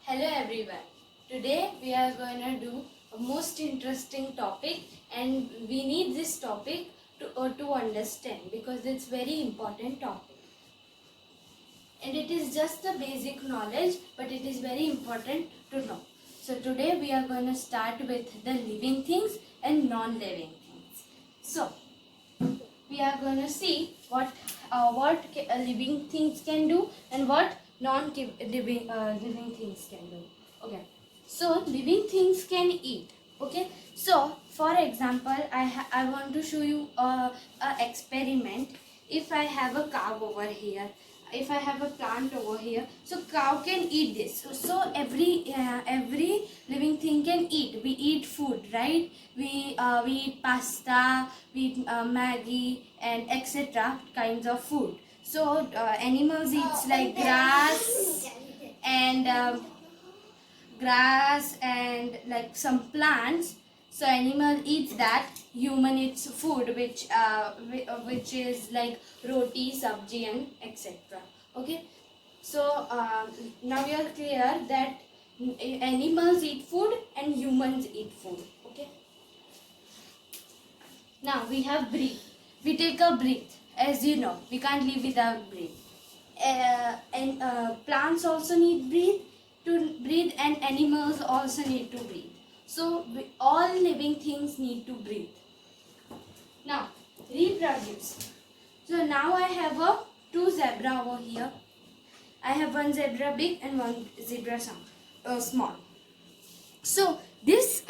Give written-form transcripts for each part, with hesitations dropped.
Hello everyone. Today we are going to do a most interesting topic, and we need this topic to understand because it's very important topic. And it is just a basic knowledge, but it is very important to know. So today we are going to start with the living things and non-living things. So we are going to see what living things can do and what living things can do. Okay, so living things can eat. Okay, so for example, I want to show you a experiment. If I have a cow over here, if I have a plant over here, so cow can eat this. So every living thing can eat. We eat food, right? We eat pasta, we eat Maggi and etc. kinds of food. So animals eats like and grass and like some plants. So animal eats that, human eats food which is like roti, sabji and etc. Okay, so now we are clear that animals eat food and humans eat food. Okay, now we have breathe. We take a breath. As you know, we can't live without breathe. And plants also need breathe, and animals also need to breathe. So all living things need to breathe. Now reproduce. So now I have two zebra over here. I have one zebra big and one zebra small. So this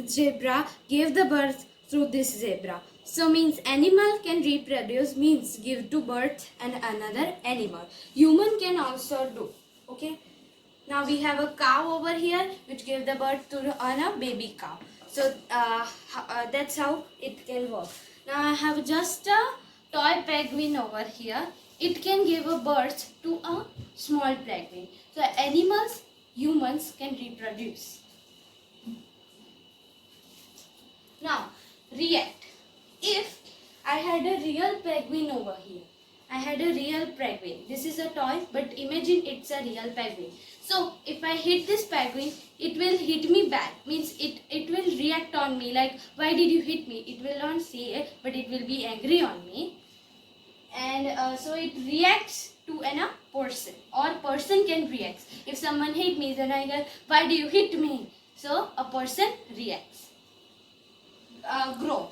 zebra gave the birth through this zebra. So means animal can reproduce, means give to birth and another animal. Human can also do. Okay. Now we have a cow over here which gave the birth to a baby cow. So that's how it can work. Now I have just a toy penguin over here. It can give a birth to a small penguin. So animals, humans can reproduce. Now react. If I had a real penguin over here, I had a real penguin. This is a toy, but imagine it's a real penguin. So if I hit this penguin, it will hit me back. Means it will react on me like, why did you hit me? It will not say it, but it will be angry on me. And so it reacts to a person, or person can react. If someone hit me, then I go, why do you hit me? So a person reacts. Grow.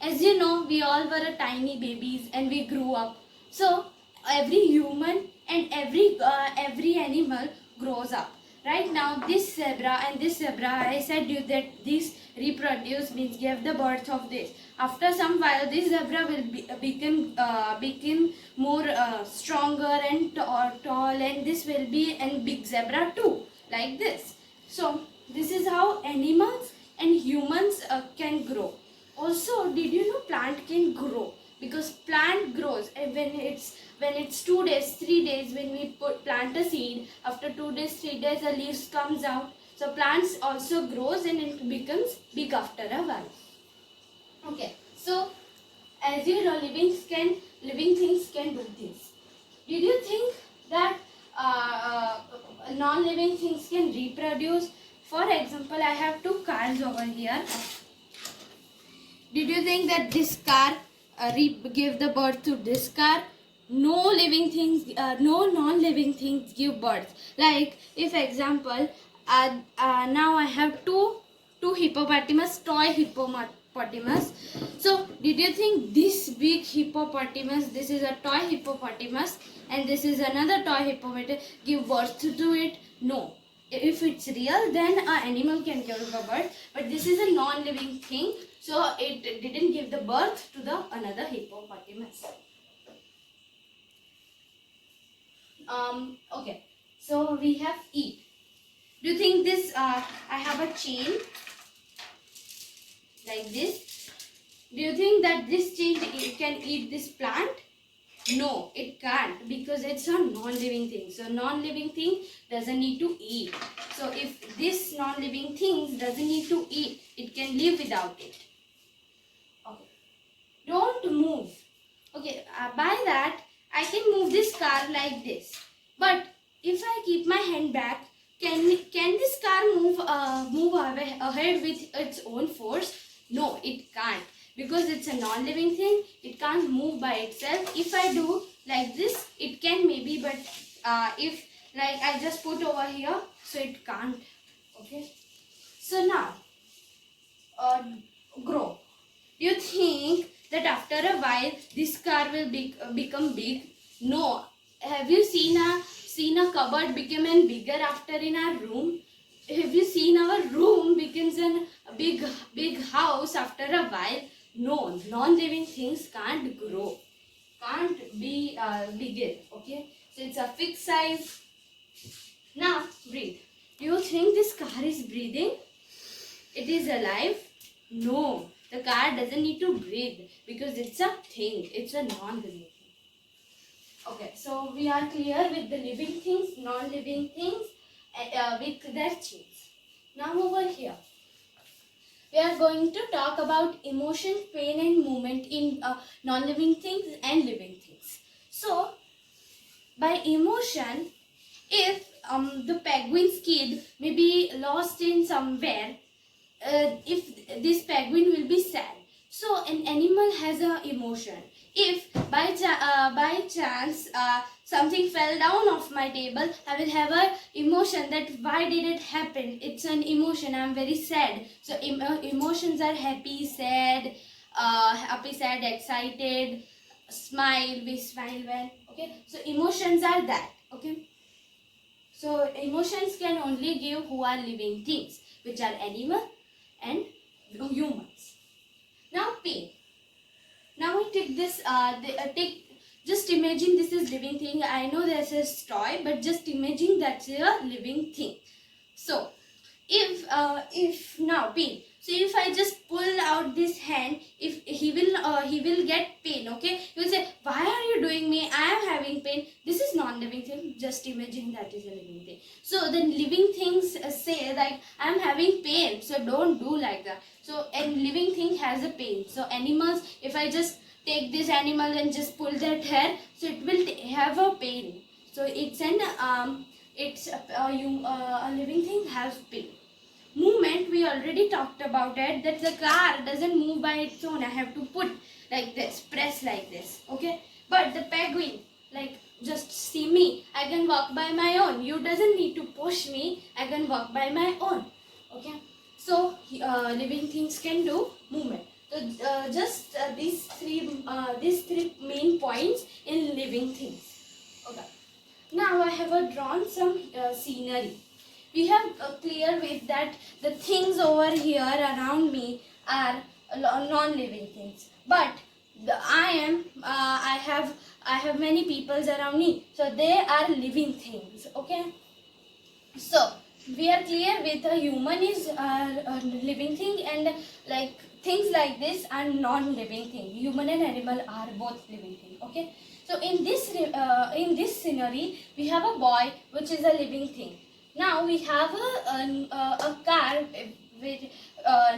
As you know, we all were a tiny babies and we grew up. So every human and every animal grows up. Right now, this zebra and this zebra, I said you that this reproduce, means give the birth of this. After some while, this zebra will become more stronger and tall, and this will be a big zebra too, like this. So this is how animals and humans can grow. Also, did you know plant can grow? Because plant grows, and when it's 2 days, 3 days, when we plant a seed, after 2 days, 3 days, the leaves comes out. So plants also grows and it becomes big after a while. Okay, so as you know, living things can do this. Did you think that non-living things can reproduce? For example, I have two cars over here. Did you think that this car gave the birth to this car? No living things, no non-living things give birth. Like if example, now I have two hippopotamus, toy hippopotamus. So did you think this big hippopotamus, this is a toy hippopotamus, and this is another toy hippopotamus, give birth to it? No. If it's real, then an animal can give a birth, but this is a non-living thing, so it didn't give the birth to the another hippopotamus. Okay, so we have eat. Do you think this? I have a chain like this. Do you think that this chain can eat this plant? No, it can't, because it's a non-living thing. So non-living thing doesn't need to eat. So if this non-living thing doesn't need to eat, it can live without it. Okay. Don't move. Okay, by that I can move this car like this. But if I keep my hand back, Can this car move ahead with its own force? No, it can't, because it's a non-living thing. It can't move by itself. If I do like this, it can maybe, but if like I just put over here, so it can't. Okay. So now, grow. You think that after a while this car will become big? No. Have you seen a cupboard becoming bigger after in our room? Have you seen our room becomes a big house after a while? No, non-living things can't grow, can't be bigger. Okay, so it's a fixed size. Now breathe. Do you think this car is breathing? It is alive? No, the car doesn't need to breathe because it's a thing. It's a non-living thing. Okay, so we are clear with the living things, non-living things, with their chains. Now over here, we are going to talk about emotion, pain and movement in non-living things and living things. So, by emotion, if the penguin's kid may be lost in somewhere, if this penguin will be sad. So an animal has a emotion. If by chance something fell down off my table, I will have a emotion that why did it happen? It's an emotion. I am very sad. So emotions are happy, sad, sad, excited, smile. We smile when. Okay. So emotions are that. Okay. So emotions can only give who are living things, which are animal and humans. Now pain. Now we take this, just imagine this is living thing. I know this is toy, but just imagine that's a living thing. So if now pain. So if I just pull out this hand, if he will get pain. Okay, he will say, why are you doing me? I am having pain. This is non-living thing. Just imagine that is a living thing. So then living things say like I am having pain. So don't do like that. So a living thing has a pain. So animals, if I just take this animal and just pull that hair, so it will have a pain. So it's a living thing has pain. Movement, we already talked about it, that the car doesn't move by its own. I have to put like this, press like this. Okay, but the penguin, like, just see me, I can walk by my own. You doesn't need to push me, I can walk by my own. Okay, so living things can do movement. So just these three main points in living things. Okay, now I have drawn some scenery. We have clear with that the things over here around me are non-living things, but I have many peoples around me, so they are living things. Okay, so we are clear with a human is a living thing, and like things like this are non-living thing. Human and animal are both living thing. Okay, so in this scenery we have a boy which is a living thing. Now we have a car with,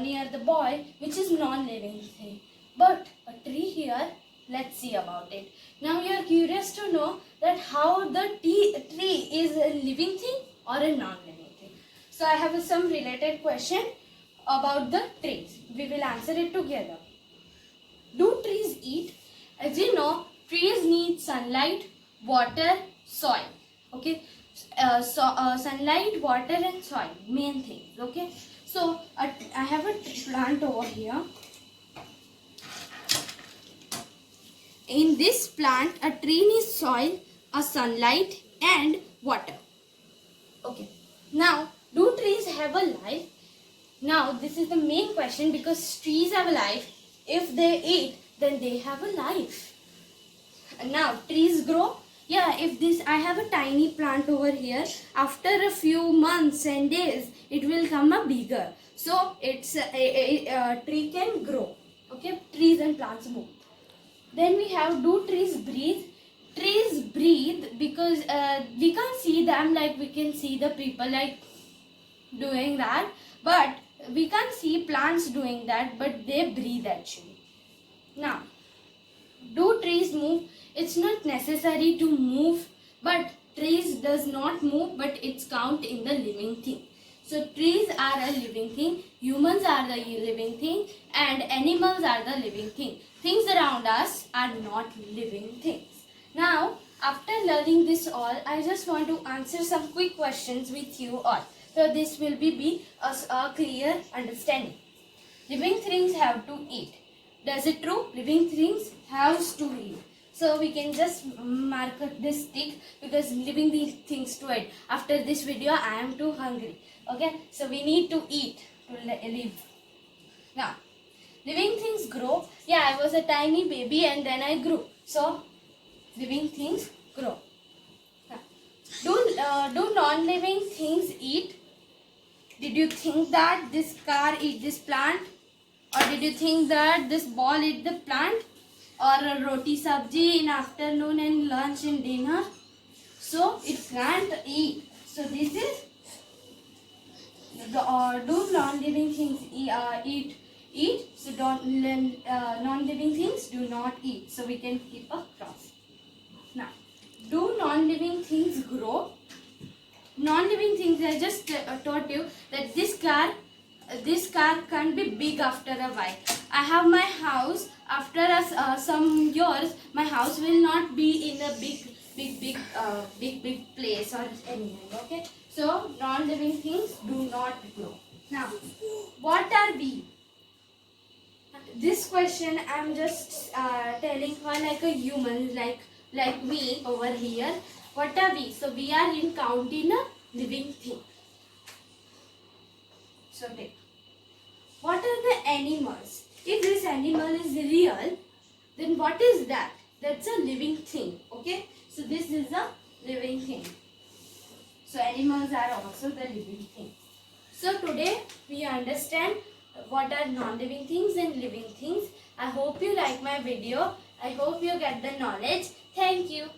near the boy, which is non-living thing. But a tree here, let's see about it. Now you are curious to know that how the tree is a living thing or a non-living thing. So I have some related question about the trees. We will answer it together. Do trees eat? As you know, trees need sunlight, water, soil. Okay. Sunlight, water and soil, main things. Okay, so I have a plant over here. In this plant, a tree needs soil, a sunlight and water. Okay, now do trees have a life? Now this is the main question, because trees have a life. If they eat, then they have a life. Now trees grow. Yeah, if this, I have a tiny plant over here. After a few months and days, it will come a bigger. So it's a tree can grow. Okay, trees and plants both. Then we have, do trees breathe? Trees breathe because we can't see them like we can see the people like doing that. But we can't see plants doing that, but they breathe actually. Now, do trees move? It's not necessary to move, but trees does not move, but it's count in the living thing. So trees are a living thing, humans are the living thing, and animals are the living thing. Things around us are not living things. Now, after learning this all, I just want to answer some quick questions with you all. So this will be a clear understanding. Living things have to eat. Does it true? Living things have to eat. So we can just mark this tick because living these things to eat. After this video, I am too hungry. Okay, so we need to eat to live. Now, living things grow. Yeah, I was a tiny baby and then I grew. So, living things grow. Now, do non-living things eat? Did you think that this car eat this plant? Or did you think that this ball eat the plant? Or a roti sabji in afternoon and lunch and dinner? So it can't eat. So this is do non-living things eat? So non-living things do not eat. So we can keep a cross. Now, do non-living things grow? Non-living things, I just taught you that this car can't be big after a while. I have my house. After some years, my house will not be in a big place or anything. Okay. So non-living things do not grow. Now, what are we? This question I'm just telling for like a human, like me over here. What are we? So we are in counting a living thing. So take. What are the animals? If this animal is real, then what is that? That's a living thing. Okay. So this is a living thing. So animals are also the living thing. So today we understand what are non-living things and living things. I hope you like my video. I hope you get the knowledge. Thank you.